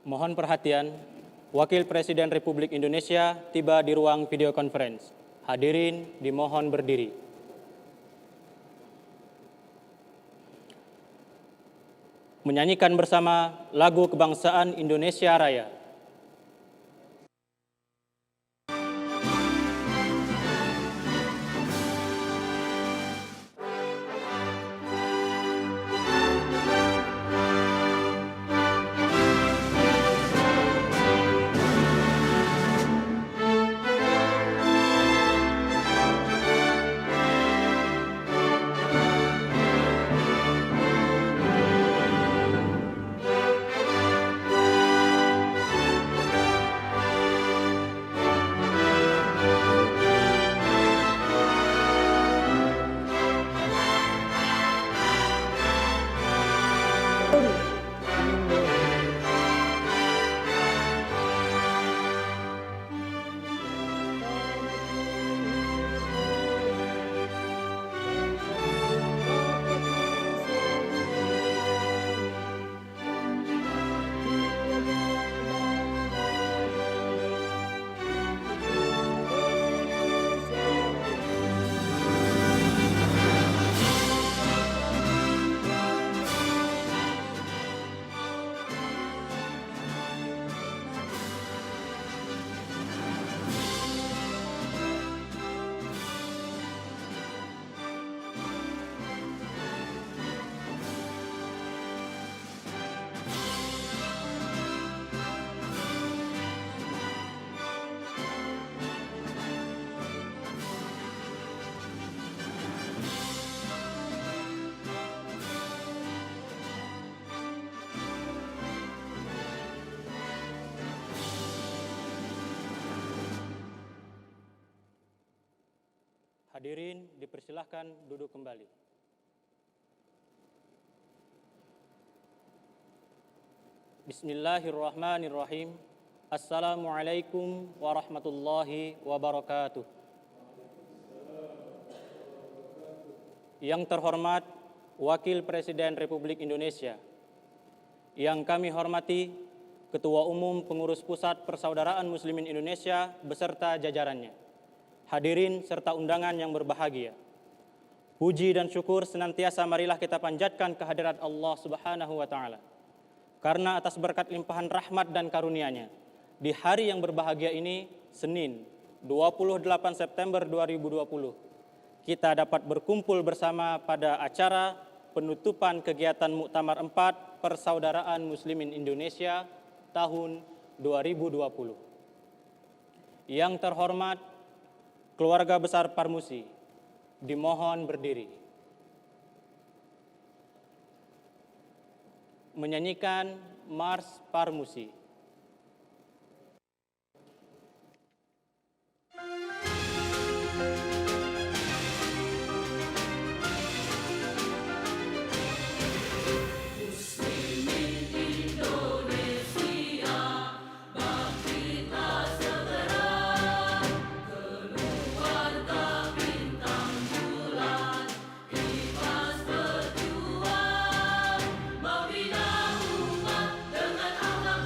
Mohon perhatian, Wakil Presiden Republik Indonesia tiba di ruang video conference. Hadirin dimohon berdiri. Menyanyikan bersama lagu kebangsaan Indonesia Raya. Hadirin dipersilahkan duduk kembali. Bismillahirrahmanirrahim. Assalamualaikum warahmatullahi wabarakatuh. Yang terhormat Wakil Presiden Republik Indonesia, yang kami hormati Ketua Umum Pengurus Pusat Persaudaraan Muslimin Indonesia beserta jajarannya, hadirin serta undangan yang berbahagia. Puji dan syukur senantiasa marilah kita panjatkan kehadirat Allah Subhanahu wa Ta'ala. Karena atas berkat limpahan rahmat dan karunia-Nya, di hari yang berbahagia ini, Senin 28 September 2020, kita dapat berkumpul bersama pada acara penutupan kegiatan Muktamar 4 Persaudaraan Muslimin Indonesia tahun 2020. Yang terhormat keluarga besar Parmusi, dimohon berdiri. Menyanyikan Mars Parmusi. Membina umat dengan akhlak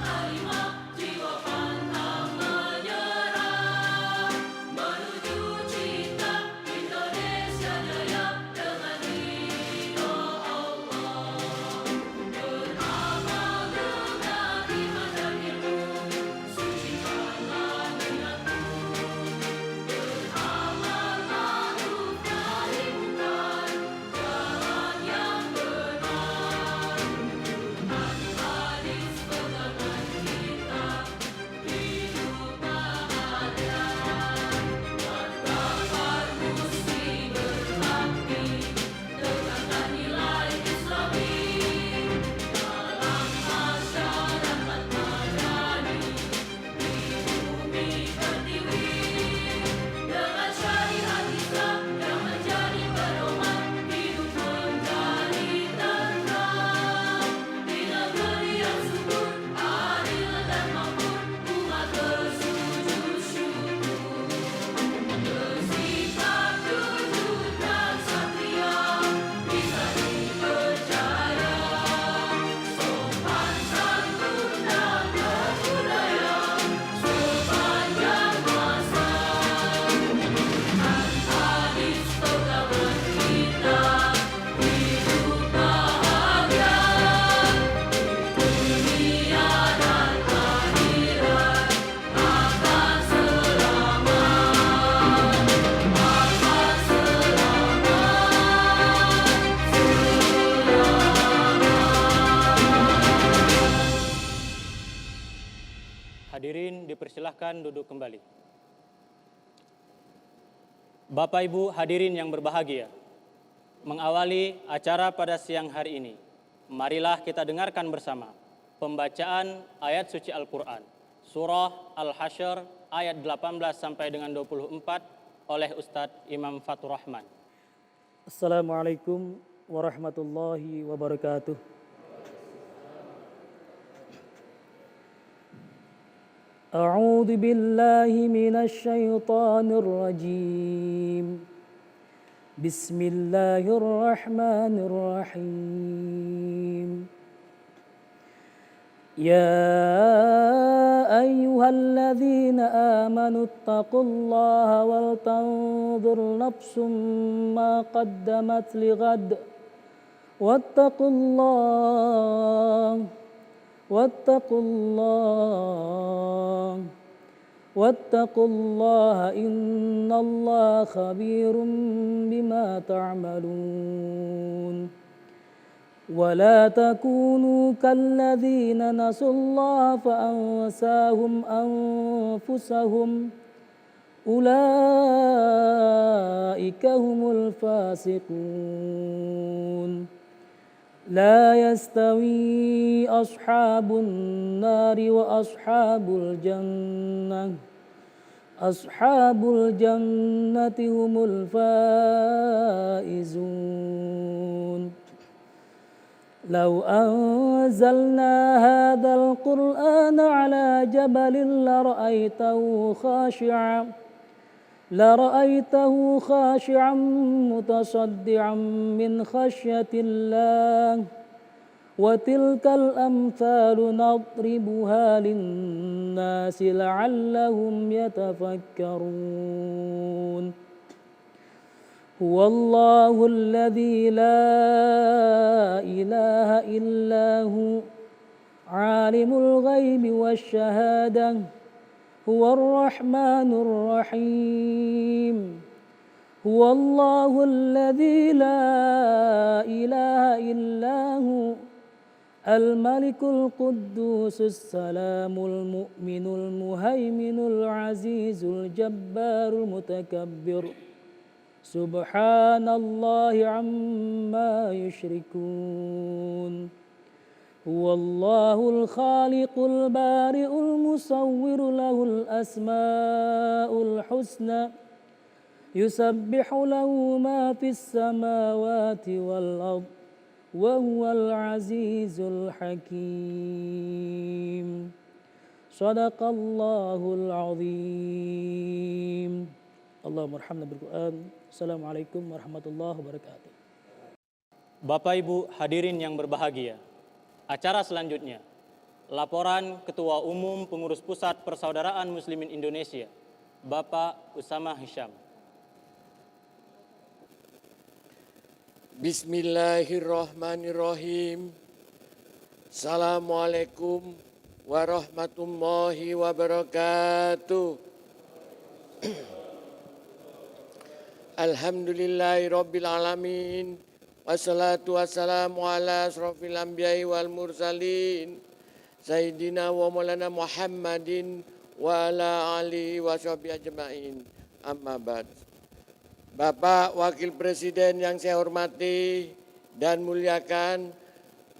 Hadirin dipersilahkan duduk kembali. Bapak Ibu hadirin yang berbahagia, mengawali acara pada siang hari ini, marilah kita dengarkan bersama pembacaan ayat suci Al-Quran, Surah Al-Hasyr ayat 18 sampai dengan 24 oleh Ustadz Imam Fatur Rahman. Assalamualaikum warahmatullahi wabarakatuh. A'udzu billahi minasy syaithanir rajim. Bismillahirrahmanirrahim. Ya ayyuhalladzina amanu taqullaha wal tanzur nafsum ma qaddamat lighad wattaqullaha innallaha khabirum bima ta'malun. ولا تكونوا كالذين نسوا الله فأنساهم أنفسهم أولئك هم الفاسقون لا يستوي أصحاب النار أصحاب الجنة هم الفائزون لو أنزلنا هذا القرآن على جبل لرأيته خاشعا متصدعا من خشية الله وتلك الأمثال نضربها للناس لعلهم يتفكرون هو الله الذي لا إله إلا هو عالم الغيب والشهادة هو الرحمن الرحيم هو الله الذي لا إله إلا هو الملك القدوس السلام المؤمن المهيمن العزيز الجبار المتكبر سبحان الله عما يشركون هو الله الخالق البارئ المصور له الأسماء الحسنى يسبح له ما في السماوات والأرض وهو العزيز الحكيم صدق الله العظيم. Allahumma arhamna bil Qur'an. Assalamualaikum warahmatullahi wabarakatuh. Bapak Ibu hadirin yang berbahagia, acara selanjutnya, laporan Ketua Umum Pengurus Pusat Persaudaraan Muslimin Indonesia, Bapak Usama Hisham. Bismillahirrahmanirrahim. Assalamualaikum warahmatullahi wabarakatuh. Alhamdulillahi Rabbil Alamin. Wassalatu wassalamu ala asrafil anbiya'i wal mursalin Sayyidina wa maulana Muhammadin wa ala alihi wa sahbihi ajma'in. Amma ba'd. Bapak Wakil Presiden yang saya hormati dan muliakan,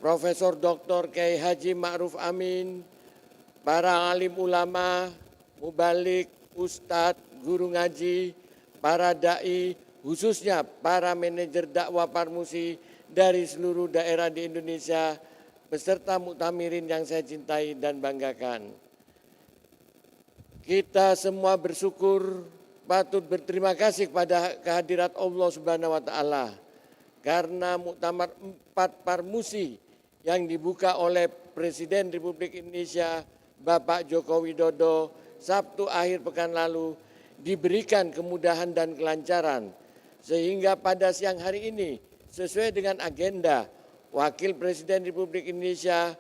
Profesor Dr. Kiai Haji Ma'ruf Amin, para alim ulama, mubalik, ustadz, guru ngaji, para da'i, khususnya para manajer dakwah Parmusi dari seluruh daerah di Indonesia, beserta muktamirin yang saya cintai dan banggakan. Kita semua bersyukur, patut berterima kasih kepada kehadirat Allah Subhanahu wa Ta'ala karena muktamar 4 Parmusi yang dibuka oleh Presiden Republik Indonesia Bapak Joko Widodo Sabtu akhir pekan lalu diberikan kemudahan dan kelancaran, sehingga pada siang hari ini sesuai dengan agenda, Wakil Presiden Republik Indonesia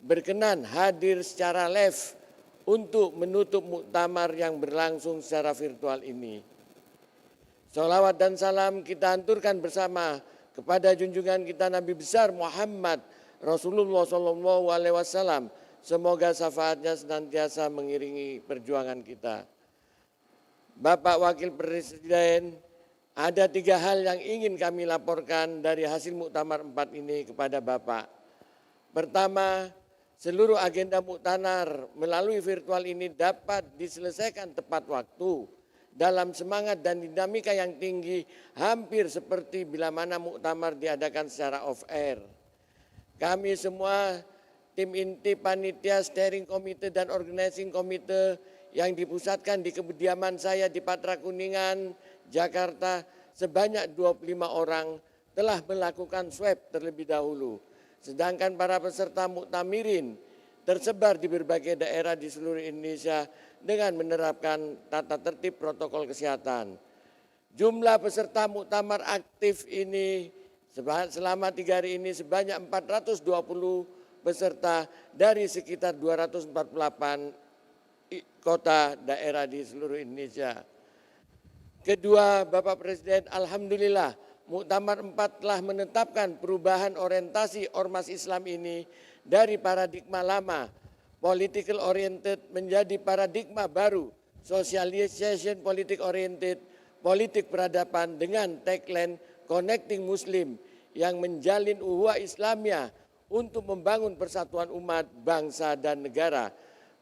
berkenan hadir secara live untuk menutup muktamar yang berlangsung secara virtual ini. Sholawat dan salam kita haturkan bersama kepada junjungan kita Nabi besar Muhammad Rasulullah SAW Semoga syafaatnya senantiasa mengiringi perjuangan kita. Bapak Wakil Presiden, ada 3 hal yang ingin kami laporkan dari hasil Muktamar 4 ini kepada Bapak. Pertama, seluruh agenda muktamar melalui virtual ini dapat diselesaikan tepat waktu dalam semangat dan dinamika yang tinggi, hampir seperti bila mana muktamar diadakan secara off-air. Kami semua, tim inti, panitia, steering committee dan organizing committee yang dipusatkan di kediaman saya di Patra Kuningan, Jakarta, sebanyak 25 orang telah melakukan swab terlebih dahulu. Sedangkan para peserta muktamirin tersebar di berbagai daerah di seluruh Indonesia dengan menerapkan tata tertib protokol kesehatan. Jumlah peserta muktamar aktif ini selama 3 hari ini sebanyak 420 peserta dari sekitar 248 kota daerah di seluruh Indonesia. Kedua, Bapak Presiden, alhamdulillah Muktamar 4 telah menetapkan perubahan orientasi ormas Islam ini dari paradigma lama, political oriented, menjadi paradigma baru, socialization politik oriented, politik peradaban dengan tagline Connecting Muslim yang menjalin ukhuwah Islamiyah untuk membangun persatuan umat, bangsa, dan negara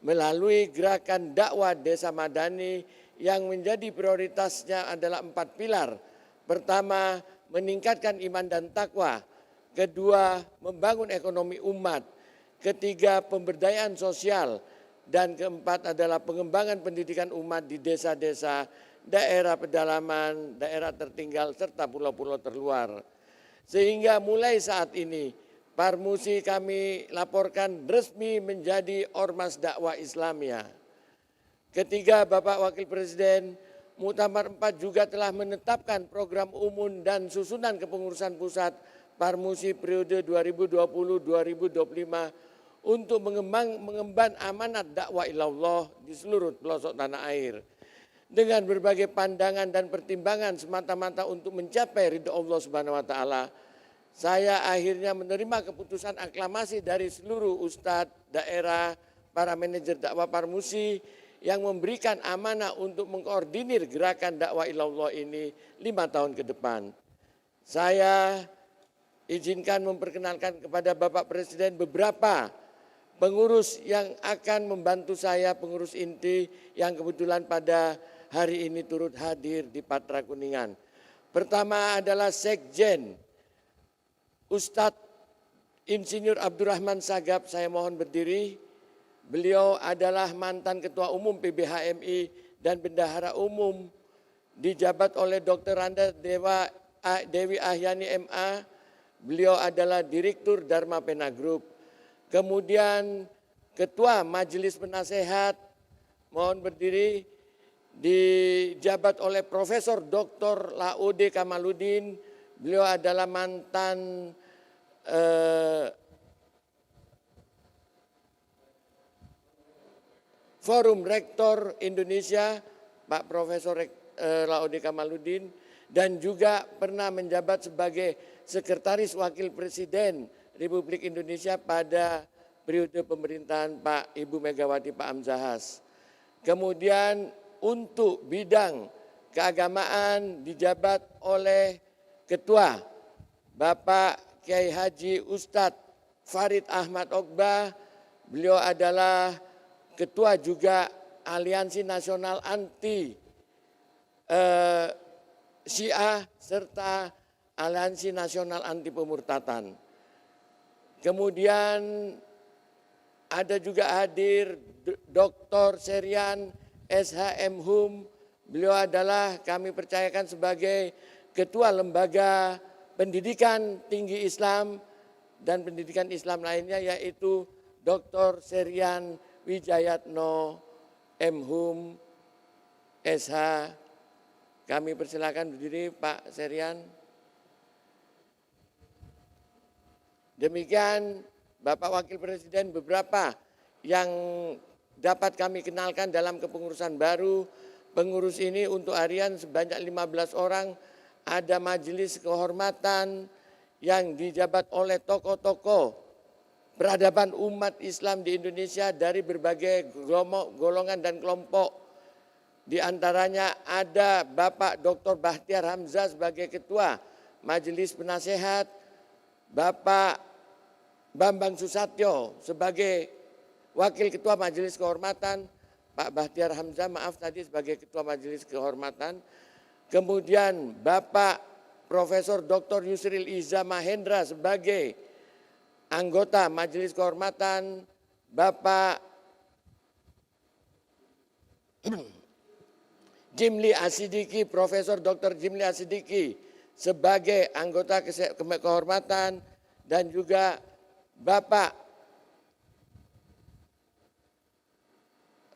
melalui gerakan dakwah desa madani yang menjadi prioritasnya adalah 4 pilar. Pertama, meningkatkan iman dan takwa. Kedua, membangun ekonomi umat. Ketiga, pemberdayaan sosial. Dan keempat adalah pengembangan pendidikan umat di desa-desa, daerah pedalaman, daerah tertinggal, serta pulau-pulau terluar. Sehingga mulai saat ini, Parmusi kami laporkan resmi menjadi Ormas Dakwah Islamiyah. Ketiga, Bapak Wakil Presiden, Muktamar 4 juga telah menetapkan program umum dan susunan kepengurusan pusat Parmusi periode 2020-2025 untuk mengemban amanat dakwah ilallah di seluruh pelosok tanah air. Dengan berbagai pandangan dan pertimbangan semata-mata untuk mencapai ridho Allah Subhanahu wa taala, saya akhirnya menerima keputusan aklamasi dari seluruh ustadz daerah, para manajer dakwah Parmusi yang memberikan amanah untuk mengkoordinir gerakan dakwah ilallah ini 5 tahun ke depan. Saya izinkan memperkenalkan kepada Bapak Presiden beberapa pengurus yang akan membantu saya, pengurus inti yang kebetulan pada hari ini turut hadir di Patra Kuningan. Pertama adalah Sekjen, Ustadz Insinyur Abdurrahman Sagab, saya mohon berdiri. Beliau adalah mantan Ketua Umum PBHMI dan Bendahara Umum, dijabat oleh Dr. Randa Dewi Ahyani MA. Beliau adalah Direktur Dharma Pena Group. Kemudian Ketua Majelis Penasehat, mohon berdiri, dijabat oleh Profesor Dr. Laude Kamaludin. Beliau adalah mantan Forum Rektor Indonesia, Pak Profesor Laude Kamaludin, dan juga pernah menjabat sebagai Sekretaris Wakil Presiden Republik Indonesia pada periode pemerintahan Pak Ibu Megawati Pak Amzahas. Kemudian untuk bidang keagamaan dijabat oleh Ketua Bapak Kiai Haji Ustadz Farid Ahmad Okbah. Beliau adalah Ketua juga Aliansi Nasional Anti Syiah serta Aliansi Nasional Anti Pemurtatan. Kemudian ada juga hadir Dr. Serian SHM Hum. Beliau adalah kami percayakan sebagai Ketua Lembaga Pendidikan Tinggi Islam dan Pendidikan Islam lainnya, yaitu Dr. Serian Wijayatno M.Hum SH. Kami persilakan berdiri Pak Serian. Demikian Bapak Wakil Presiden beberapa yang dapat kami kenalkan dalam kepengurusan baru. Pengurus ini untuk harian sebanyak 15 orang. Ada majelis kehormatan yang dijabat oleh tokoh-tokoh peradaban umat Islam di Indonesia dari berbagai golongan dan kelompok. Di antaranya ada Bapak Dr. Bahtiar Hamzah sebagai Ketua Majelis Penasehat, Bapak Bambang Susatyo sebagai Wakil Ketua Majelis Kehormatan, Pak Bahtiar Hamzah sebagai Ketua Majelis Kehormatan, kemudian Bapak Profesor Dr. Yusril Iza Mahendra sebagai anggota Majelis Kehormatan, Bapak Jimli Asidiki, Profesor Dr. Jimli Asidiki sebagai anggota kehormatan, dan juga Bapak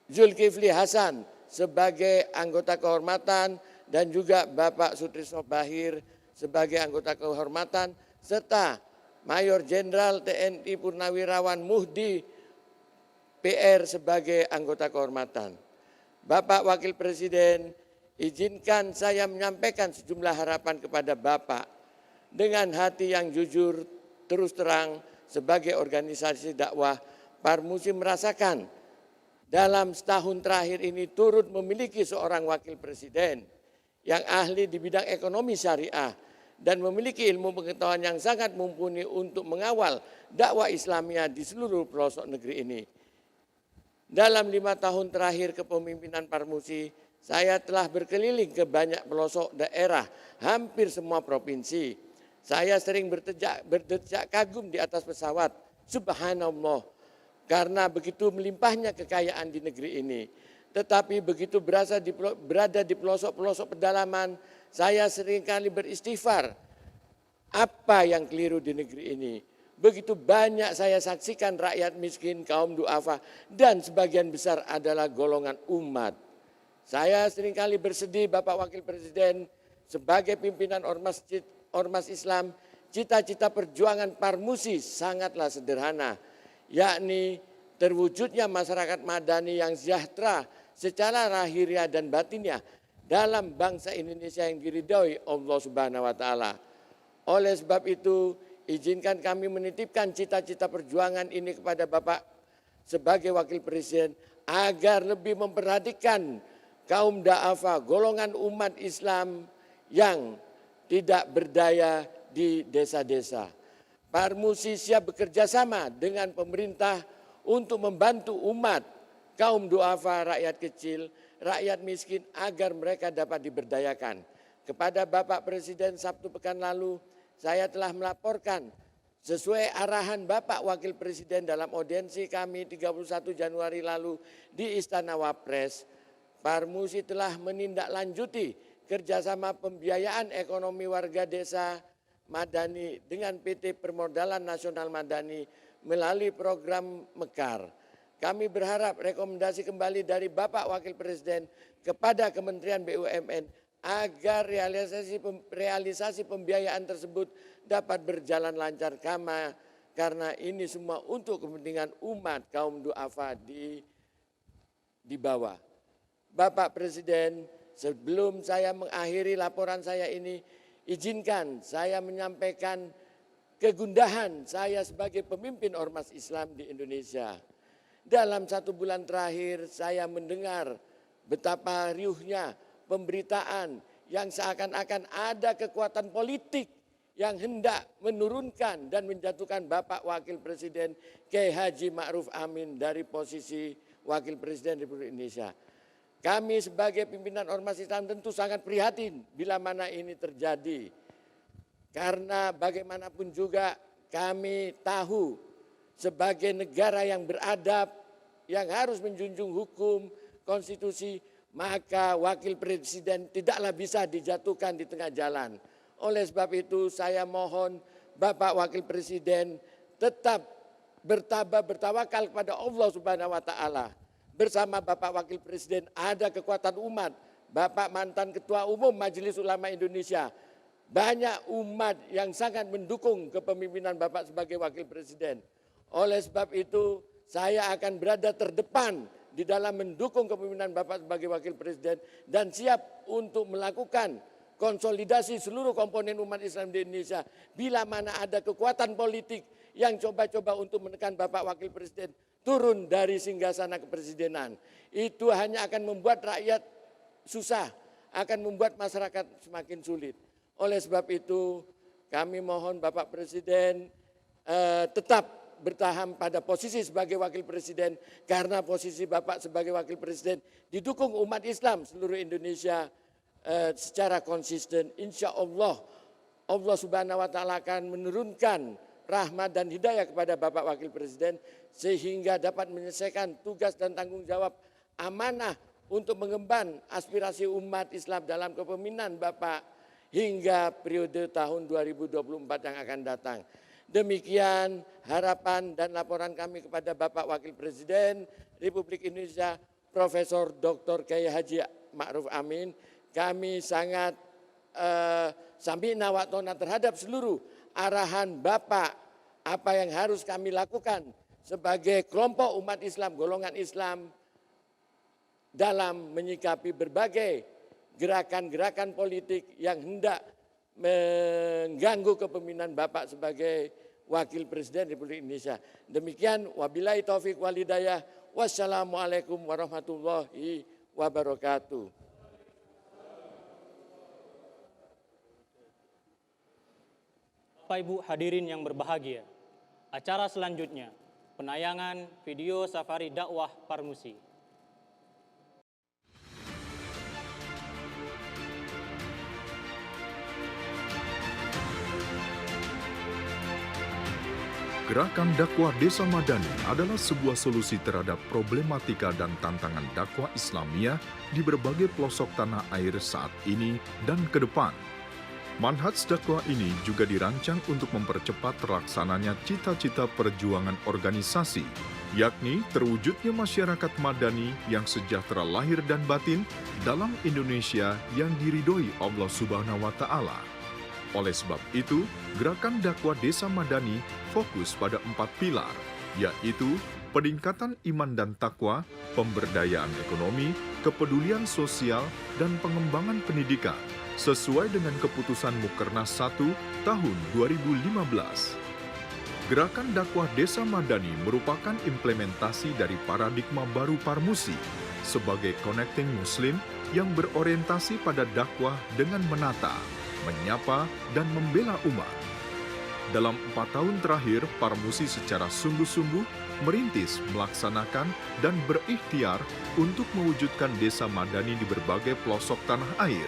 Zulkifli Hasan sebagai anggota kehormatan, dan juga Bapak Sutrisno Bahir sebagai anggota kehormatan, serta Mayor Jenderal TNI Purnawirawan Muhdi PR sebagai anggota kehormatan. Bapak Wakil Presiden, izinkan saya menyampaikan sejumlah harapan kepada Bapak dengan hati yang jujur, terus terang sebagai organisasi dakwah. Parmusi merasakan dalam setahun terakhir ini turut memiliki seorang Wakil Presiden yang ahli di bidang ekonomi syariah dan memiliki ilmu pengetahuan yang sangat mumpuni untuk mengawal dakwah Islamiyah di seluruh pelosok negeri ini. Dalam 5 tahun terakhir kepemimpinan Parmusi, saya telah berkeliling ke banyak pelosok daerah, hampir semua provinsi. Saya sering berdecak kagum di atas pesawat, subhanallah, karena begitu melimpahnya kekayaan di negeri ini. Tetapi begitu berada di pelosok-pelosok pedalaman, saya seringkali beristighfar, apa yang keliru di negeri ini. Begitu banyak saya saksikan rakyat miskin, kaum duafa, dan sebagian besar adalah golongan umat. Saya seringkali bersedih Bapak Wakil Presiden sebagai pimpinan Ormas Islam, cita-cita perjuangan Parmusi sangatlah sederhana, yakni terwujudnya masyarakat madani yang sejahtera secara lahiriah dan batinnya dalam bangsa Indonesia yang diridhoi Allah Subhanahu wa taala. Oleh sebab itu, izinkan kami menitipkan cita-cita perjuangan ini kepada Bapak sebagai Wakil Presiden agar lebih memperhatikan kaum da'afa, golongan umat Islam yang tidak berdaya di desa-desa. Parmusi siap bekerja sama dengan pemerintah untuk membantu umat, kaum duafa, rakyat kecil, rakyat miskin agar mereka dapat diberdayakan. Kepada Bapak Presiden Sabtu pekan lalu, saya telah melaporkan sesuai arahan Bapak Wakil Presiden dalam audiensi kami 31 Januari lalu di Istana Wapres, Parmusi telah menindaklanjuti kerjasama pembiayaan ekonomi warga desa Madani dengan PT Permodalan Nasional Madani melalui program Mekar. Kami berharap rekomendasi kembali dari Bapak Wakil Presiden kepada Kementerian BUMN agar realisasi pembiayaan tersebut dapat berjalan lancar karena ini semua untuk kepentingan umat kaum duafa di bawah. Bapak Presiden, sebelum saya mengakhiri laporan saya ini, izinkan saya menyampaikan kegundahan saya sebagai pemimpin Ormas Islam di Indonesia. Dalam 1 bulan terakhir saya mendengar betapa riuhnya pemberitaan yang seakan-akan ada kekuatan politik yang hendak menurunkan dan menjatuhkan Bapak Wakil Presiden Kiai Haji Ma'ruf Amin dari posisi Wakil Presiden Republik Indonesia. Kami sebagai pimpinan Ormas Islam tentu sangat prihatin bila mana ini terjadi. Karena bagaimanapun juga kami tahu sebagai negara yang beradab, yang harus menjunjung hukum, konstitusi, maka Wakil Presiden tidaklah bisa dijatuhkan di tengah jalan. Oleh sebab itu saya mohon Bapak Wakil Presiden tetap bertawakal kepada Allah Subhanahu wa taala. Bersama Bapak Wakil Presiden ada kekuatan umat. Bapak mantan Ketua Umum Majelis Ulama Indonesia. Banyak umat yang sangat mendukung kepemimpinan Bapak sebagai Wakil Presiden. Oleh sebab itu saya akan berada terdepan di dalam mendukung kepemimpinan Bapak sebagai Wakil Presiden dan siap untuk melakukan konsolidasi seluruh komponen umat Islam di Indonesia bila mana ada kekuatan politik yang coba-coba untuk menekan Bapak Wakil Presiden turun dari singgasana kepresidenan. Itu hanya akan membuat rakyat susah, akan membuat masyarakat semakin sulit. Oleh sebab itu kami mohon Bapak Presiden tetap bertahan pada posisi sebagai Wakil Presiden, karena posisi Bapak sebagai Wakil Presiden didukung umat Islam seluruh Indonesia secara konsisten. Insya Allah, Allah Subhanahu wa Ta'ala akan menurunkan rahmat dan hidayah kepada Bapak Wakil Presiden sehingga dapat menyelesaikan tugas dan tanggung jawab amanah untuk mengemban aspirasi umat Islam dalam kepemimpinan Bapak hingga periode tahun 2024 yang akan datang. Demikian harapan dan laporan kami kepada Bapak Wakil Presiden Republik Indonesia Profesor Dr. Kiai Haji Ma'ruf Amin. Kami sangat sami'na wa ta'na terhadap seluruh arahan Bapak, apa yang harus kami lakukan sebagai kelompok umat Islam, golongan Islam dalam menyikapi berbagai gerakan-gerakan politik yang hendak mengganggu kepemimpinan Bapak sebagai Wakil Presiden Republik Indonesia. Demikian, wabillahi taufik wal hidayah. Wassalamualaikum warahmatullahi wabarakatuh. Bapak Ibu hadirin yang berbahagia, acara selanjutnya penayangan video safari dakwah Parmusi. Gerakan dakwah Desa Madani adalah sebuah solusi terhadap problematika dan tantangan dakwah Islamiyah di berbagai pelosok tanah air saat ini dan ke depan. Manhaj dakwah ini juga dirancang untuk mempercepat terlaksananya cita-cita perjuangan organisasi, yakni terwujudnya masyarakat madani yang sejahtera lahir dan batin dalam Indonesia yang diridhoi Allah Subhanahu wa Ta'ala. Oleh sebab itu, gerakan dakwah Desa Madani fokus pada 4 pilar, yaitu peningkatan iman dan takwa, pemberdayaan ekonomi, kepedulian sosial, dan pengembangan pendidikan, sesuai dengan keputusan Mukernas 1 tahun 2015. Gerakan dakwah Desa Madani merupakan implementasi dari paradigma baru Parmusi sebagai connecting Muslim yang berorientasi pada dakwah dengan menata, menyapa, dan membela umat. Dalam 4 tahun terakhir, Parmusi secara sungguh-sungguh merintis, melaksanakan, dan berikhtiar untuk mewujudkan desa madani di berbagai pelosok tanah air.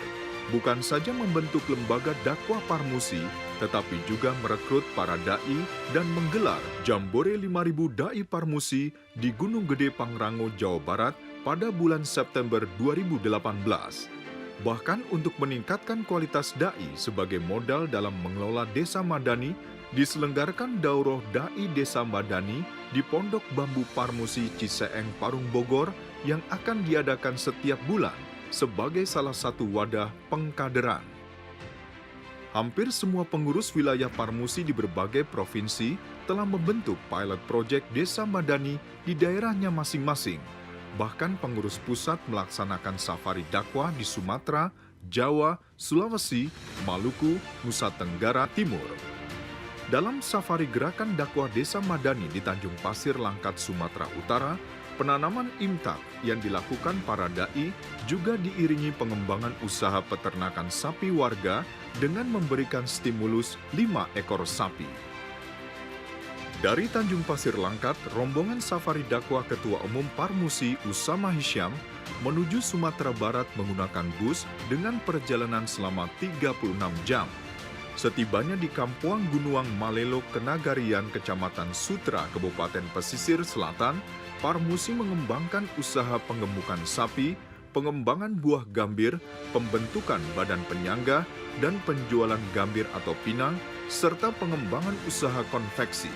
Bukan saja membentuk lembaga dakwah Parmusi, tetapi juga merekrut para da'i dan menggelar Jambore 5.000 Da'i Parmusi di Gunung Gede Pangrango, Jawa Barat pada bulan September 2018. Bahkan untuk meningkatkan kualitas da'i sebagai modal dalam mengelola desa madani, diselenggarakan Daurah Da'i Desa Madani di Pondok Bambu Parmusi Ciseeng, Parung Bogor yang akan diadakan setiap bulan sebagai salah satu wadah pengkaderan. Hampir semua pengurus wilayah Parmusi di berbagai provinsi telah membentuk pilot project Desa Madani di daerahnya masing-masing. Bahkan pengurus pusat melaksanakan safari dakwah di Sumatera, Jawa, Sulawesi, Maluku, Nusa Tenggara Timur. Dalam safari gerakan dakwah Desa Madani di Tanjung Pasir, Langkat, Sumatera Utara, penanaman imtak yang dilakukan para da'i juga diiringi pengembangan usaha peternakan sapi warga dengan memberikan stimulus 5 ekor sapi. Dari Tanjung Pasir Langkat, rombongan safari dakwah Ketua Umum Parmusi Usama Hisyam menuju Sumatera Barat menggunakan bus dengan perjalanan selama 36 jam. Setibanya di Kampuang Gunuang Malelo Kenagarian, Kecamatan Sutra, Kabupaten Pesisir Selatan, Parmusi mengembangkan usaha pengemukan sapi, pengembangan buah gambir, pembentukan badan penyangga, dan penjualan gambir atau pinang, serta pengembangan usaha konveksi.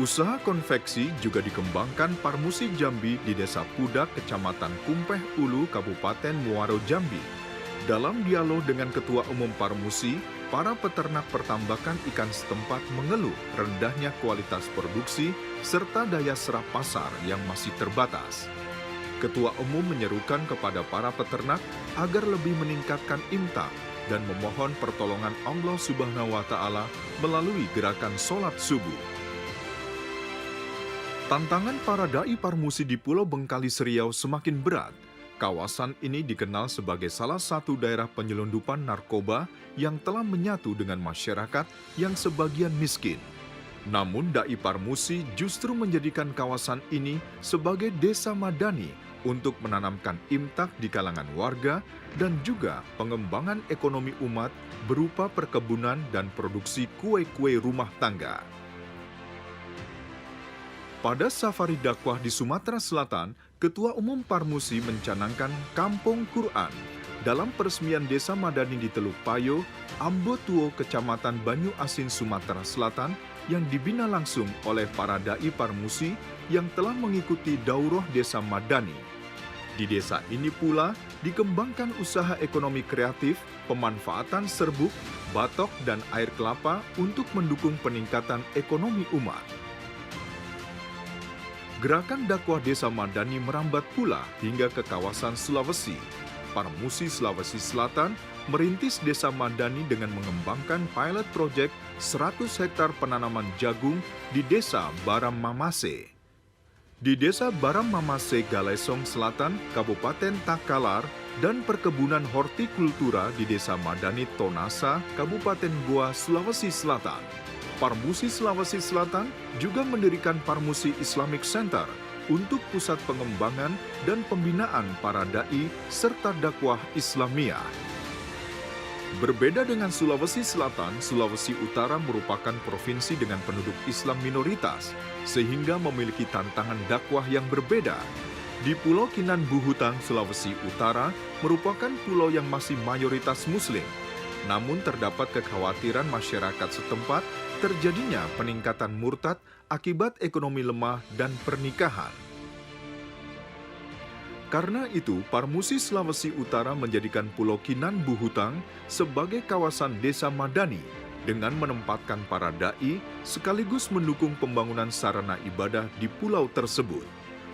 Usaha konveksi juga dikembangkan Parmusi Jambi di Desa Pudak, Kecamatan Kumpeh Ulu, Kabupaten Muaro Jambi. Dalam dialog dengan Ketua Umum Parmusi, para peternak pertambakan ikan setempat mengeluh rendahnya kualitas produksi serta daya serap pasar yang masih terbatas. Ketua Umum menyerukan kepada para peternak agar lebih meningkatkan imtak dan memohon pertolongan Allah Subhanahu wa Ta'ala melalui gerakan sholat subuh. Tantangan para dai Parmusi di Pulau Bengkalis Riau semakin berat. Kawasan ini dikenal sebagai salah satu daerah penyelundupan narkoba yang telah menyatu dengan masyarakat yang sebagian miskin. Namun dai Parmusi justru menjadikan kawasan ini sebagai desa madani untuk menanamkan imtak di kalangan warga dan juga pengembangan ekonomi umat berupa perkebunan dan produksi kue-kue rumah tangga. Pada safari dakwah di Sumatera Selatan, Ketua Umum Parmusi mencanangkan Kampung Quran dalam peresmian Desa Madani di Teluk Payo, Ambotuo, Kecamatan Banyu Asin, Sumatera Selatan yang dibina langsung oleh para dai Parmusi yang telah mengikuti daurah Desa Madani. Di desa ini pula dikembangkan usaha ekonomi kreatif, pemanfaatan serbuk, batok, dan air kelapa untuk mendukung peningkatan ekonomi umat. Gerakan dakwah Desa Madani merambat pula hingga ke kawasan Sulawesi. Parmusi Sulawesi Selatan merintis Desa Madani dengan mengembangkan pilot project 100 hektar penanaman jagung di Desa Baram Mamase. Di Desa Baram Mamase, Galesong Selatan, Kabupaten Takalar, dan perkebunan hortikultura di Desa Madani Tonasa, Kabupaten Goa, Sulawesi Selatan. Parmusi Sulawesi Selatan juga mendirikan Parmusi Islamic Center untuk pusat pengembangan dan pembinaan para dai serta dakwah Islamiyah. Berbeda dengan Sulawesi Selatan, Sulawesi Utara merupakan provinsi dengan penduduk Islam minoritas, sehingga memiliki tantangan dakwah yang berbeda. Di Pulau Kinan Buhutang, Sulawesi Utara merupakan pulau yang masih mayoritas Muslim. Namun terdapat kekhawatiran masyarakat setempat terjadinya peningkatan murtad akibat ekonomi lemah dan pernikahan. Karena itu, Parmusi Sulawesi Utara menjadikan Pulau Kinan Buhutang sebagai kawasan Desa Madani dengan menempatkan para dai sekaligus mendukung pembangunan sarana ibadah di pulau tersebut.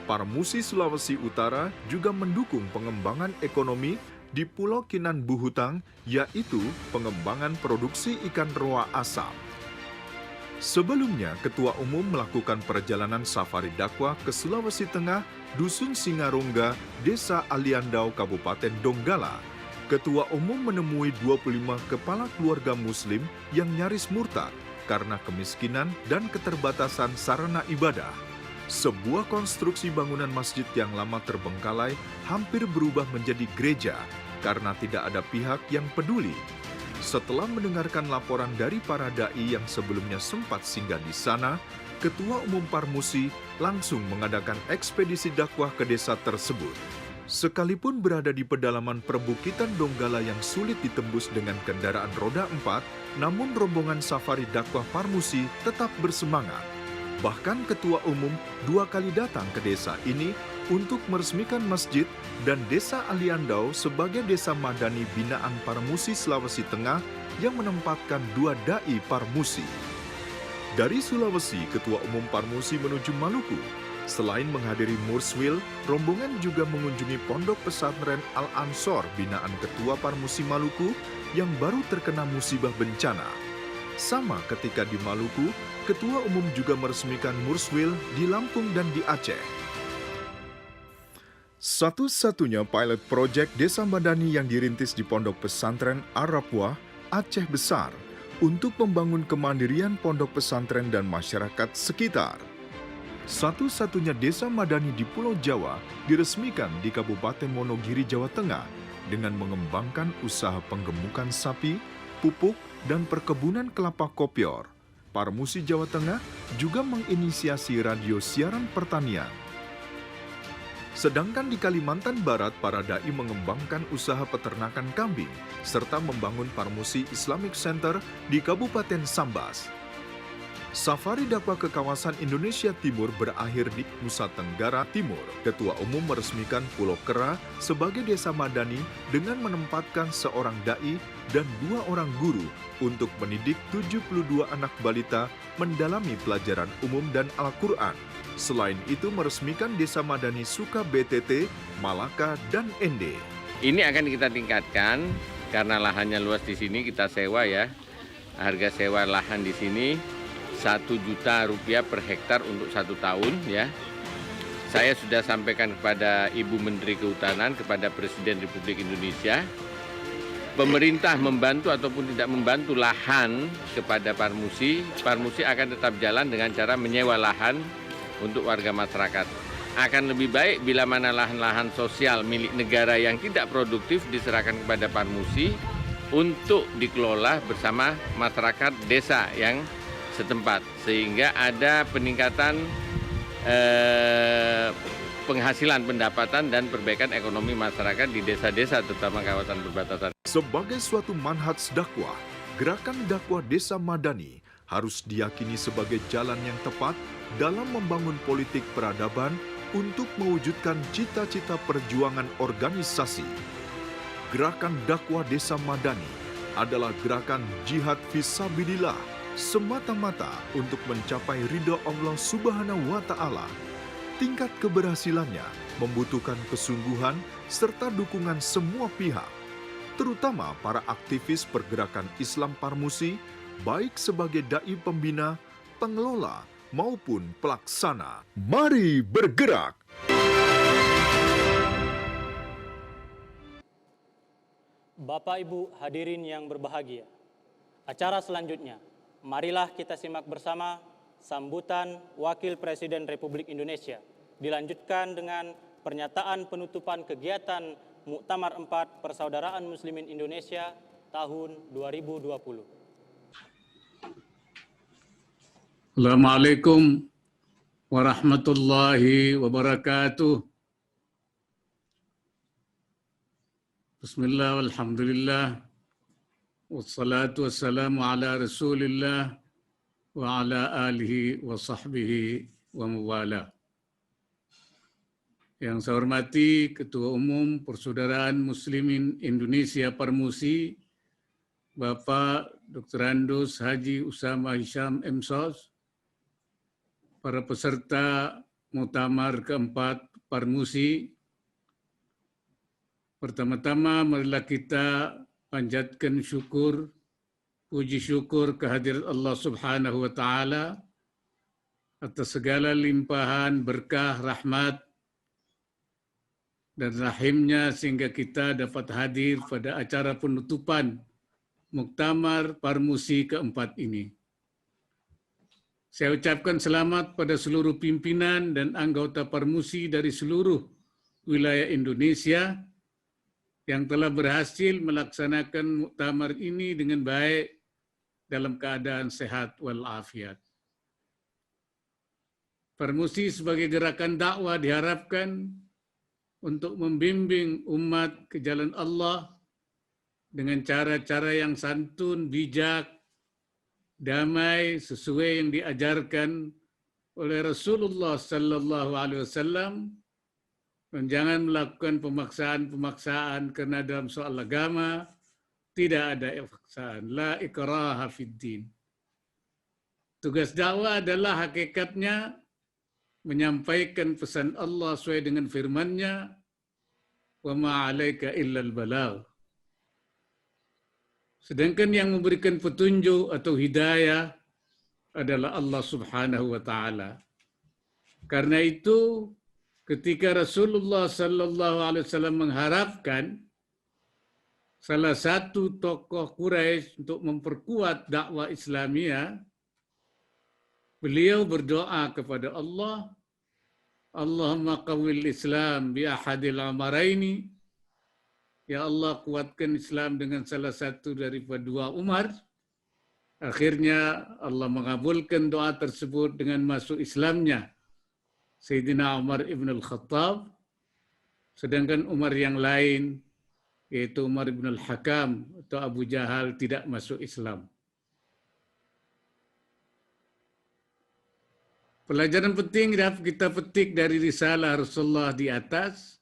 Parmusi Sulawesi Utara juga mendukung pengembangan ekonomi di Pulau Kinan Buhutang, yaitu pengembangan produksi ikan roa asam. Sebelumnya, Ketua Umum melakukan perjalanan safari dakwah ke Sulawesi Tengah, Dusun Singarongga, Desa Aliandau, Kabupaten Donggala. Ketua Umum menemui 25 kepala keluarga Muslim yang nyaris murtad karena kemiskinan dan keterbatasan sarana ibadah. Sebuah konstruksi bangunan masjid yang lama terbengkalai hampir berubah menjadi gereja karena tidak ada pihak yang peduli. Setelah mendengarkan laporan dari para dai yang sebelumnya sempat singgah di sana, Ketua Umum Parmusi langsung mengadakan ekspedisi dakwah ke desa tersebut. Sekalipun berada di pedalaman perbukitan Donggala yang sulit ditembus dengan kendaraan roda 4, namun rombongan safari dakwah Parmusi tetap bersemangat. Bahkan Ketua Umum 2 kali datang ke desa ini untuk meresmikan masjid dan Desa Aliandau sebagai Desa Madani binaan Parmusi Sulawesi Tengah yang menempatkan 2 dai Parmusi. Dari Sulawesi, Ketua Umum Parmusi menuju Maluku. Selain menghadiri Murswil, rombongan juga mengunjungi Pondok Pesantren Al-Ansor binaan Ketua Parmusi Maluku yang baru terkena musibah bencana. Sama ketika di Maluku, Ketua Umum juga meresmikan Murswil di Lampung dan di Aceh. Satu-satunya pilot project Desa Madani yang dirintis di Pondok Pesantren Arapwah, Aceh Besar, untuk membangun kemandirian pondok pesantren dan masyarakat sekitar. Satu-satunya Desa Madani di Pulau Jawa diresmikan di Kabupaten Wonogiri, Jawa Tengah dengan mengembangkan usaha penggemukan sapi, pupuk, dan perkebunan kelapa kopior. Parmusi Jawa Tengah juga menginisiasi radio siaran pertanian. Sedangkan di Kalimantan Barat, para dai mengembangkan usaha peternakan kambing, serta membangun Parmusi Islamic Center di Kabupaten Sambas. Safari dakwah ke kawasan Indonesia Timur berakhir di Nusa Tenggara Timur. Ketua Umum meresmikan Pulau Kera sebagai Desa Madani dengan menempatkan seorang dai dan 2 orang guru untuk mendidik 72 anak balita mendalami pelajaran umum dan Al-Quran. Selain itu meresmikan Desa Madani Suka BTT, Malaka, dan Ende. Ini akan kita tingkatkan karena lahannya luas di sini kita sewa ya. Harga sewa lahan di sini 1 juta rupiah per hektar untuk 1 tahun ya. Saya sudah sampaikan kepada Ibu Menteri Kehutanan, kepada Presiden Republik Indonesia, pemerintah membantu ataupun tidak membantu lahan kepada Parmusi, Parmusi akan tetap jalan dengan cara menyewa lahan untuk warga masyarakat. Akan lebih baik bila mana lahan-lahan sosial milik negara yang tidak produktif diserahkan kepada Parmusi untuk dikelola bersama masyarakat desa yang setempat, sehingga ada peningkatan penghasilan, pendapatan, dan perbaikan ekonomi masyarakat di desa-desa, terutama kawasan perbatasan. Sebagai suatu manhaj dakwah, gerakan dakwah Desa Madani harus diyakini sebagai jalan yang tepat dalam membangun politik peradaban untuk mewujudkan cita-cita perjuangan organisasi. Gerakan dakwah Desa Madani adalah gerakan jihad fisabilillah semata-mata untuk mencapai ridha Allah Subhanahu wa Ta'ala. Tingkat keberhasilannya membutuhkan kesungguhan serta dukungan semua pihak, terutama para aktivis pergerakan Islam Parmusi, baik sebagai dai pembina, pengelola, maupun pelaksana. Mari bergerak! Bapak Ibu hadirin yang berbahagia, acara selanjutnya, marilah kita simak bersama sambutan Wakil Presiden Republik Indonesia, dilanjutkan dengan pernyataan penutupan kegiatan Muktamar 4 Persaudaraan Muslimin Indonesia tahun 2020. Assalamualaikum warahmatullahi wabarakatuh. Bismillah, walhamdulillah, wassalatu wassalamu ala rasulillah wa ala alihi wa sahbihi wa mawala. Yang saya hormati Ketua Umum Persaudaraan Muslimin Indonesia Parmusi, Bapak Dr. Andus Haji Usama Hisham M.Sos, para peserta Muktamar keempat Parmusi. Pertama-tama marilah kita panjatkan syukur, puji syukur kehadirat Allah Subhanahu wa Ta'ala atas segala limpahan berkah, rahmat, dan rahimnya sehingga kita dapat hadir pada acara penutupan Muktamar Parmusi keempat ini. Saya ucapkan selamat pada seluruh pimpinan dan anggota Parmusi dari seluruh wilayah Indonesia yang telah berhasil melaksanakan muktamar ini dengan baik dalam keadaan sehat walafiat. Parmusi sebagai gerakan dakwah diharapkan untuk membimbing umat ke jalan Allah dengan cara-cara yang santun, bijak, damai, sesuai yang diajarkan oleh Rasulullah Sallallahu Alaihi Wasallam. Dan jangan melakukan pemaksaan-pemaksaan karena dalam soal agama tidak ada paksaan. La ikraha fid din. Tugas dakwah adalah hakikatnya menyampaikan pesan Allah sesuai dengan firman-Nya, wa ma 'alaika illal balagh. Sedangkan yang memberikan petunjuk atau hidayah adalah Allah Subhanahu wa Ta'ala. Karena itu ketika Rasulullah Sallallahu Alaihi Wasallam mengharapkan salah satu tokoh Quraisy untuk memperkuat dakwah Islamiyah, beliau berdoa kepada Allah, Allahumma qawwil Islam bi ahadil amaraini. Ya Allah, kuatkan Islam dengan salah satu daripada dua Umar. Akhirnya Allah mengabulkan doa tersebut dengan masuk Islamnya Sayyidina Umar ibn al-Khattab, sedangkan Umar yang lain, yaitu Umar ibn al-Hakam atau Abu Jahal, tidak masuk Islam. Pelajaran penting dapat kita petik dari risalah Rasulullah di atas,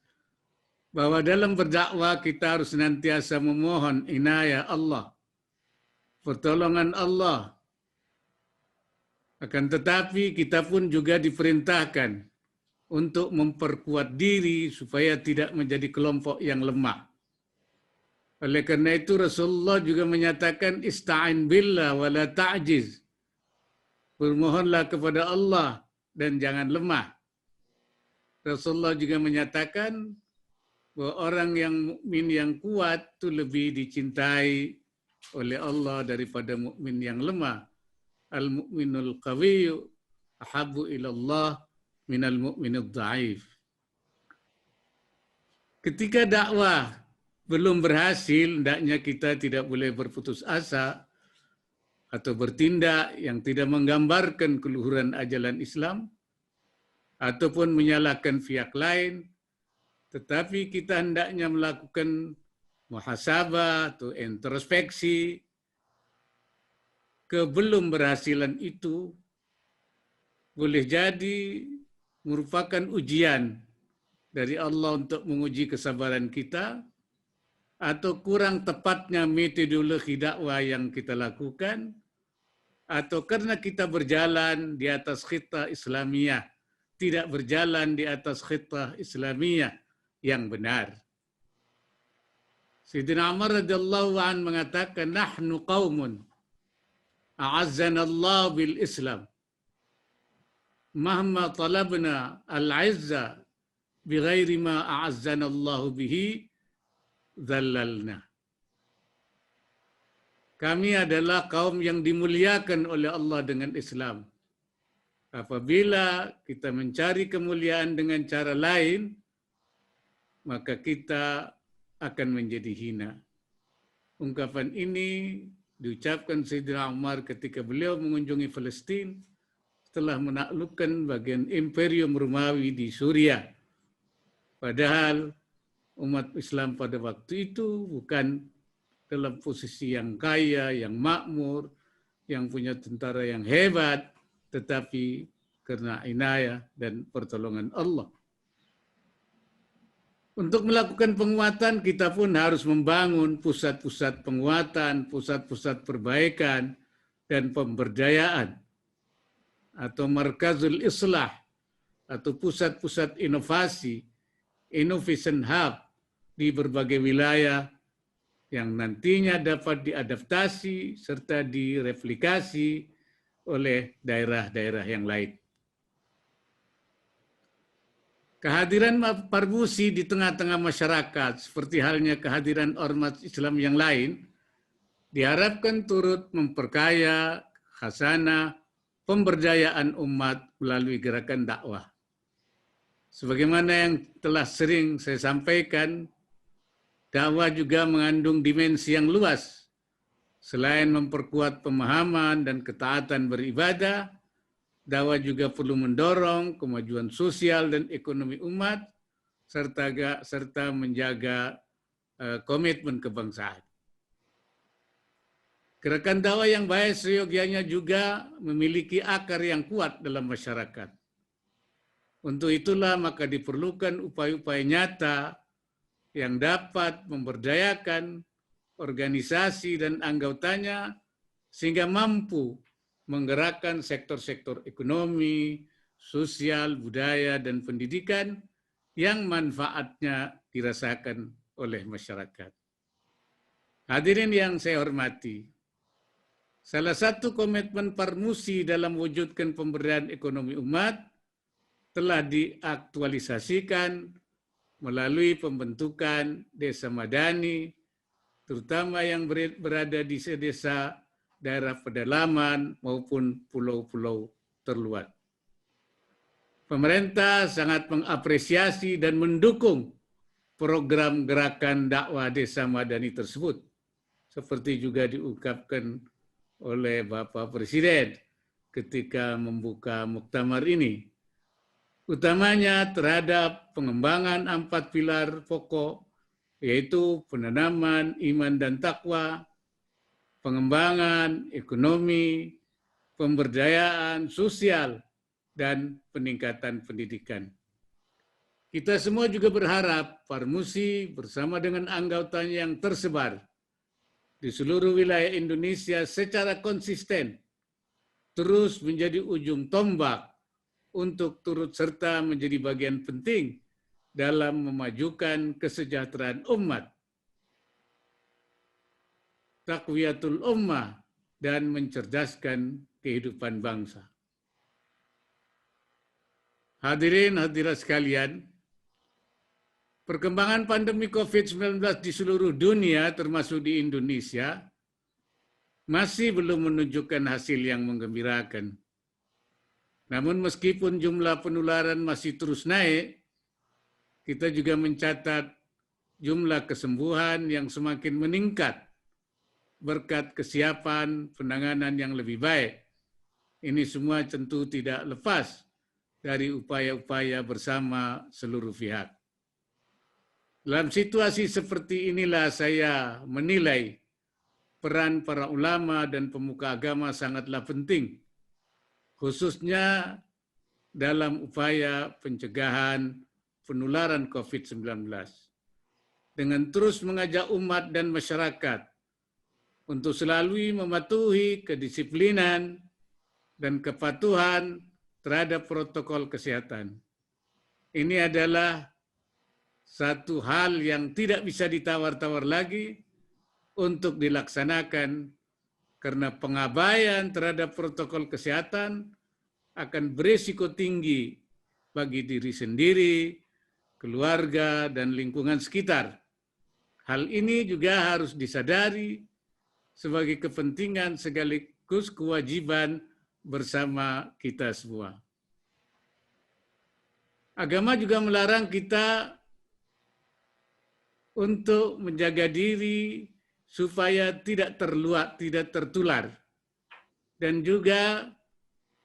bahwa dalam berdakwah kita harus senantiasa memohon inayah Allah, pertolongan Allah. Akan tetapi kita pun juga diperintahkan untuk memperkuat diri supaya tidak menjadi kelompok yang lemah. Oleh karena itu Rasulullah juga menyatakan ista'in billah wa la ta'jiz. Bermohonlah kepada Allah dan jangan lemah. Rasulullah juga menyatakan bahwa orang yang mukmin yang kuat itu lebih dicintai oleh Allah daripada mukmin yang lemah. Al-mu'minul qawiyyu ahabbu ila Allah minal mu'minid dha'if. Ketika dakwah belum berhasil, hendaknya kita tidak boleh berputus asa atau bertindak yang tidak menggambarkan keluhuran ajaran Islam ataupun menyalahkan pihak lain, tetapi kita hendaknya melakukan muhasabah atau introspeksi. Kebelum berhasilan itu boleh jadi merupakan ujian dari Allah untuk menguji kesabaran kita, atau kurang tepatnya metodologi dakwah yang kita lakukan, atau karena kita berjalan di atas khitah Islamiyah, tidak berjalan di atas khitah Islamiyah yang benar. Sayyidina Umar radhiyallahu an mengatakan, nahnu qaumun a'azzana Allah bil Islam. Mahma talabna al-'izza bighairi ma a'azzana Allah bihi dhallalna. Kami adalah kaum yang dimuliakan oleh Allah dengan Islam. Apabila kita mencari kemuliaan dengan cara lain, maka kita akan menjadi hina. Ungkapan ini diucapkan Sayyidina Umar ketika beliau mengunjungi Palestina setelah menaklukkan bagian Imperium Romawi di Suriah. Padahal umat Islam pada waktu itu bukan dalam posisi yang kaya, yang makmur, yang punya tentara yang hebat, tetapi karena inayah dan pertolongan Allah. Untuk melakukan penguatan, kita pun harus membangun pusat-pusat penguatan, pusat-pusat perbaikan, dan pemberdayaan, atau markazul islah, atau pusat-pusat inovasi, innovation hub di berbagai wilayah yang nantinya dapat diadaptasi serta direplikasi oleh daerah-daerah yang lain. Kehadiran Parmusi di tengah-tengah masyarakat, seperti halnya kehadiran ormas Islam yang lain, diharapkan turut memperkaya khasanah pemberdayaan umat melalui gerakan dakwah. Sebagaimana yang telah sering saya sampaikan, dakwah juga mengandung dimensi yang luas. Selain memperkuat pemahaman dan ketaatan beribadah, dakwah juga perlu mendorong kemajuan sosial dan ekonomi umat, serta menjaga komitmen kebangsaan. Gerakan dakwah yang baik seyogianya juga memiliki akar yang kuat dalam masyarakat. Untuk itulah maka diperlukan upaya-upaya nyata yang dapat memberdayakan organisasi dan anggotanya sehingga mampu menggerakkan sektor-sektor ekonomi, sosial, budaya, dan pendidikan yang manfaatnya dirasakan oleh masyarakat. Hadirin yang saya hormati, salah satu komitmen Parmusi dalam mewujudkan pemberdayaan ekonomi umat telah diaktualisasikan melalui pembentukan desa madani, terutama yang berada di desa daerah pedalaman maupun pulau-pulau terluar. Pemerintah sangat mengapresiasi dan mendukung program gerakan dakwah desa madani tersebut, seperti juga diungkapkan oleh Bapak Presiden ketika membuka muktamar ini. Utamanya terhadap pengembangan 4 pilar pokok, yaitu penanaman iman dan takwa, pengembangan ekonomi, pemberdayaan sosial, dan peningkatan pendidikan. Kita semua juga berharap Parmusi bersama dengan anggotanya yang tersebar di seluruh wilayah Indonesia secara konsisten terus menjadi ujung tombak untuk turut serta menjadi bagian penting dalam memajukan kesejahteraan umat. taqwiyatul ummah, dan mencerdaskan kehidupan bangsa. Hadirin hadirat sekalian, perkembangan pandemi COVID-19 di seluruh dunia, termasuk di Indonesia, masih belum menunjukkan hasil yang menggembirakan. Namun meskipun jumlah penularan masih terus naik, kita juga mencatat jumlah kesembuhan yang semakin meningkat berkat kesiapan penanganan yang lebih baik. Ini semua tentu tidak lepas dari upaya-upaya bersama seluruh pihak. Dalam situasi seperti inilah saya menilai peran para ulama dan pemuka agama sangatlah penting, khususnya dalam upaya pencegahan penularan COVID-19. Dengan terus mengajak umat dan masyarakat untuk selalu mematuhi kedisiplinan dan kepatuhan terhadap protokol kesehatan. Ini adalah satu hal yang tidak bisa ditawar-tawar lagi untuk dilaksanakan, karena pengabaian terhadap protokol kesehatan akan berisiko tinggi bagi diri sendiri, keluarga, dan lingkungan sekitar. Hal ini juga harus disadari sebagai kepentingan sekaligus kewajiban bersama kita semua. Agama juga melarang kita untuk menjaga diri supaya tidak tertular, dan juga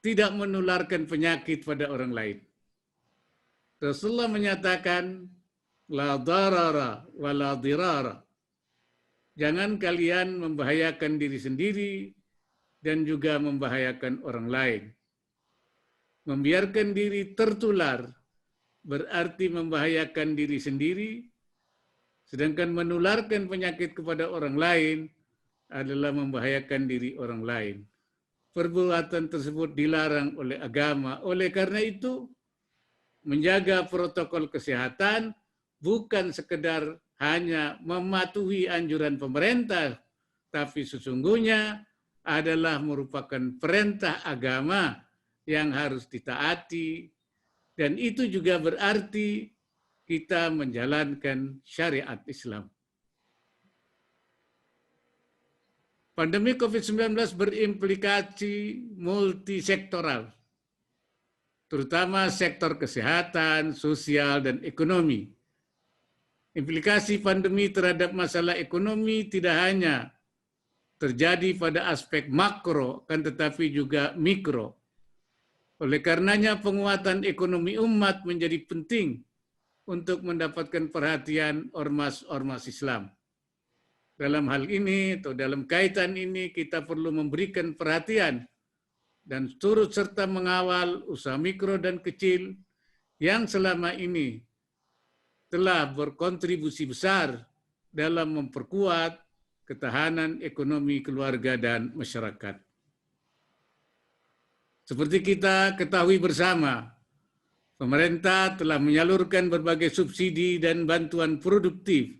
tidak menularkan penyakit pada orang lain. Rasulullah menyatakan, la darara wa la dirara. Jangan kalian membahayakan diri sendiri dan juga membahayakan orang lain. Membiarkan diri tertular berarti membahayakan diri sendiri, sedangkan menularkan penyakit kepada orang lain adalah membahayakan diri orang lain. Perbuatan tersebut dilarang oleh agama. Oleh karena itu, menjaga protokol kesehatan bukan sekedar hanya mematuhi anjuran pemerintah, tapi sesungguhnya adalah merupakan perintah agama yang harus ditaati, dan itu juga berarti kita menjalankan syariat Islam. Pandemi COVID-19 berimplikasi multisektoral, terutama sektor kesehatan, sosial, dan ekonomi. Implikasi pandemi terhadap masalah ekonomi tidak hanya terjadi pada aspek makro, kan tetapi juga mikro. Oleh karenanya penguatan ekonomi umat menjadi penting untuk mendapatkan perhatian ormas-ormas Islam. Dalam hal ini atau dalam kaitan ini kita perlu memberikan perhatian dan turut serta mengawal usaha mikro dan kecil yang selama ini telah berkontribusi besar dalam memperkuat ketahanan ekonomi keluarga dan masyarakat. Seperti kita ketahui bersama, pemerintah telah menyalurkan berbagai subsidi dan bantuan produktif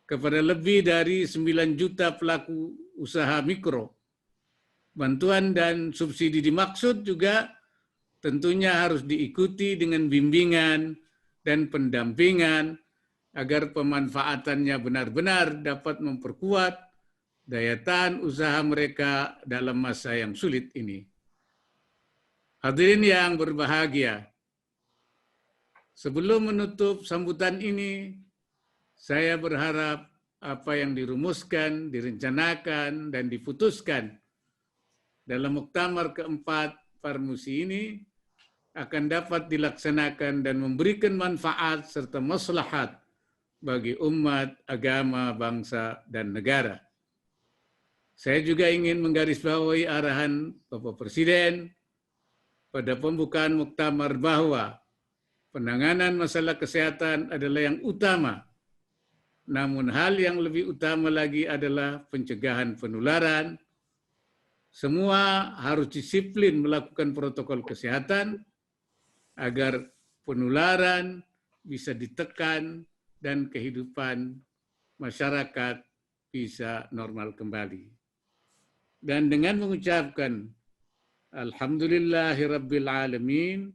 kepada lebih dari 9 juta pelaku usaha mikro. Bantuan dan subsidi dimaksud juga tentunya harus diikuti dengan bimbingan dan pendampingan agar pemanfaatannya benar-benar dapat memperkuat daya tahan usaha mereka dalam masa yang sulit ini. Hadirin yang berbahagia, sebelum menutup sambutan ini, saya berharap apa yang dirumuskan, direncanakan, dan diputuskan dalam Muktamar keempat Parmusi ini akan dapat dilaksanakan dan memberikan manfaat serta maslahat bagi umat, agama, bangsa, dan negara. Saya juga ingin menggarisbawahi arahan Bapak Presiden pada pembukaan Muktamar bahwa penanganan masalah kesehatan adalah yang utama. Namun hal yang lebih utama lagi adalah pencegahan penularan. Semua harus disiplin melakukan protokol kesehatan agar penularan bisa ditekan dan kehidupan masyarakat bisa normal kembali. Dan dengan mengucapkan Alhamdulillahirabbil alamin,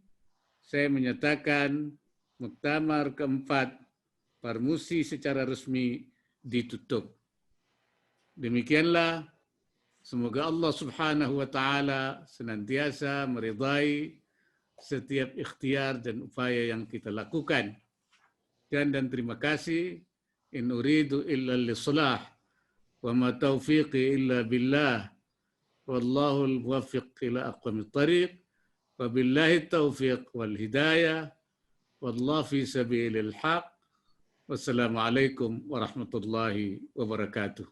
saya menyatakan muktamar keempat Parmusi secara resmi ditutup. Demikianlah, semoga Allah Subhanahu wa taala senantiasa meridai setiap ikhtiar dan upaya yang kita lakukan. Dan terima kasih. In uridu illa lislah wa ma taufiqi illa billah. Wallahu al-muwaffiq ila aqwamit thariq. Wa billahi taufiq wal hidayah. Wallahu fi sabilil haq. Wassalamualaikum warahmatullahi wabarakatuh.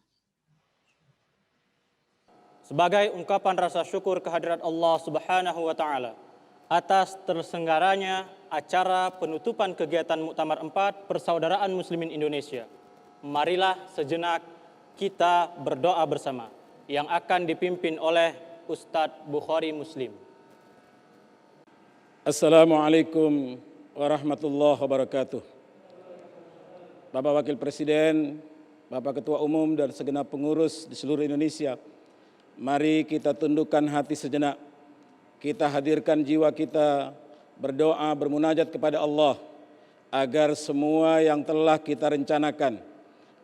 Sebagai ungkapan rasa syukur kehadirat Allah Subhanahu wa taala atas terselenggaranya acara penutupan kegiatan Muktamar 4 Persaudaraan Muslimin Indonesia, marilah sejenak kita berdoa bersama yang akan dipimpin oleh Ustadz Bukhari Muslim. Assalamualaikum warahmatullahi wabarakatuh. Bapak Wakil Presiden, Bapak Ketua Umum dan segenap pengurus di seluruh Indonesia, mari kita tundukkan hati sejenak. Kita hadirkan jiwa kita, berdoa, bermunajat kepada Allah agar semua yang telah kita rencanakan,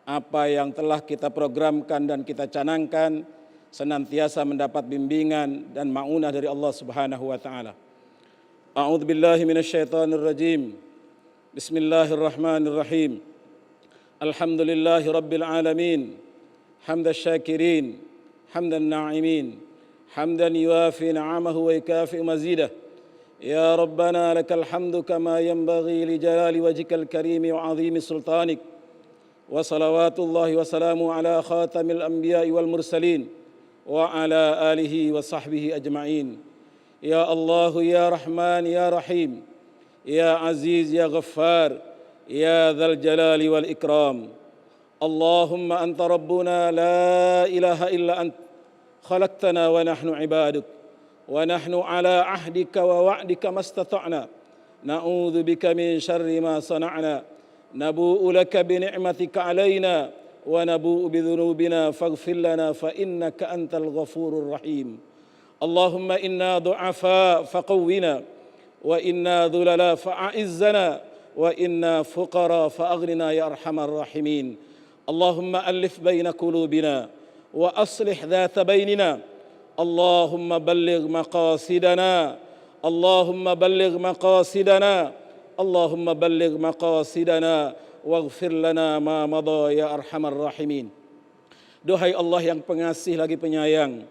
apa yang telah kita programkan dan kita canangkan senantiasa mendapat bimbingan dan ma'unah dari Allah Subhanahu wa taala. A'udzu billahi minasyaitonir rajim. Bismillahirrahmanirrahim. Alhamdulillahi rabbil alamin. Hamdasy syakirin, hamdan na'imin. حمدا يوافي نعمه ويكافئ مزيده يا ربنا لك الحمد كما ينبغي لجلال وجهك الكريم وعظيم سلطانك وصلوات الله وسلامه على خاتم الأنبياء والمرسلين وعلى آله وصحبه أجمعين يا الله يا رحمن يا رحيم يا عزيز يا غفار يا ذا الجلال والإكرام اللهم أنت ربنا لا إله إلا أنت خلقتنا ونحن عبادك ونحن على عهدك ووعدك ما استطعنا نعوذ بك من شر ما صنعنا نبوء لك بنعمتك علينا ونبوء بذنوبنا فاغفر لنا فإنك أنت الغفور الرحيم اللهم إنا ضعفاء فقونا وإنا ذللا فأعزنا وإنا فقراء فأغننا يا أرحم الراحمين اللهم ألف بين قلوبنا وأصلح ذات بيننا اللهم بلغ مقاصدنا اللهم بلغ مقاصدنا اللهم بلغ مقاصدنا واغفر لنا ما مضى يا أرحم الراحمين. Duhai Allah yang pengasih lagi penyayang,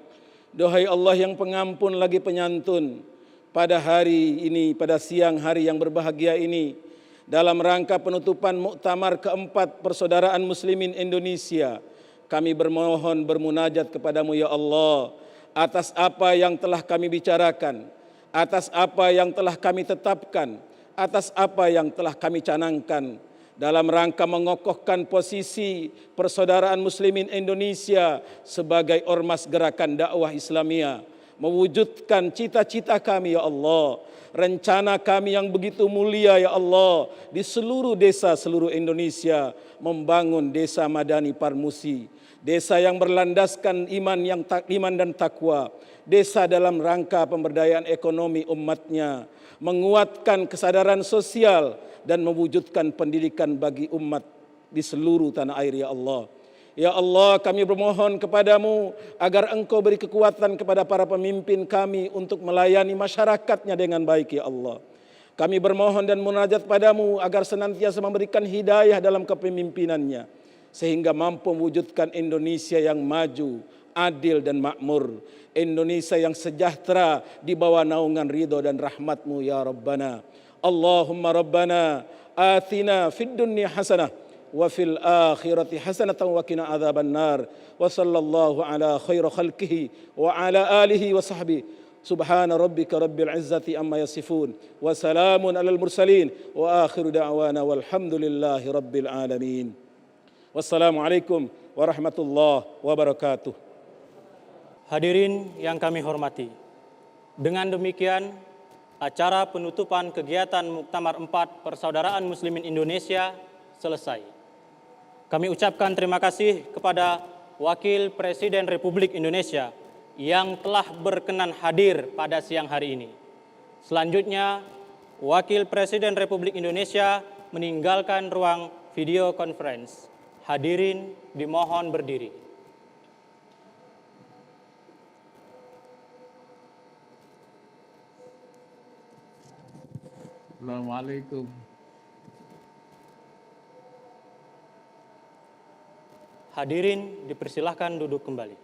duhai Allah yang pengampun lagi penyantun, pada hari ini, pada siang hari yang berbahagia ini, dalam rangka penutupan Muktamar keempat Persaudaraan Muslimin Indonesia, kami bermohon bermunajat kepadamu ya Allah atas apa yang telah kami bicarakan, atas apa yang telah kami tetapkan, atas apa yang telah kami canangkan dalam rangka mengokohkan posisi Persaudaraan Muslimin Indonesia sebagai ormas gerakan dakwah Islamia, mewujudkan cita-cita kami ya Allah, rencana kami yang begitu mulia ya Allah di seluruh desa seluruh Indonesia, membangun desa Madani Parmusi, desa yang berlandaskan iman dan takwa, desa dalam rangka pemberdayaan ekonomi umatnya, menguatkan kesadaran sosial dan mewujudkan pendidikan bagi umat di seluruh tanah air ya Allah. Ya Allah, kami bermohon kepadamu agar Engkau beri kekuatan kepada para pemimpin kami untuk melayani masyarakatnya dengan baik ya Allah. Kami bermohon dan munajat padamu agar senantiasa memberikan hidayah dalam kepemimpinannya, sehingga mampu mewujudkan Indonesia yang maju, adil dan makmur. Indonesia yang sejahtera di bawah naungan ridho dan rahmat-Mu ya Rabbana. Allahumma Rabbana atina fid dunya hasanah wa fil akhirati hasanatan wa qina adzaban nar. Wa sallallahu ala khairi khalqihi wa ala alihi wa sahbihi. Subhana rabbika rabbil izzati amma yasifun wa salamun alal mursalin wa akhiru da'wana walhamdulillahi rabbil alamin. Wassalamualaikum warahmatullahi wabarakatuh. Hadirin yang kami hormati, dengan demikian acara penutupan kegiatan Muktamar 4 Persaudaraan Muslimin Indonesia selesai. Kami ucapkan terima kasih kepada Wakil Presiden Republik Indonesia yang telah berkenan hadir pada siang hari ini. Selanjutnya, Wakil Presiden Republik Indonesia meninggalkan ruang video conference. Hadirin dimohon berdiri. Assalamualaikum. Hadirin dipersilahkan duduk kembali.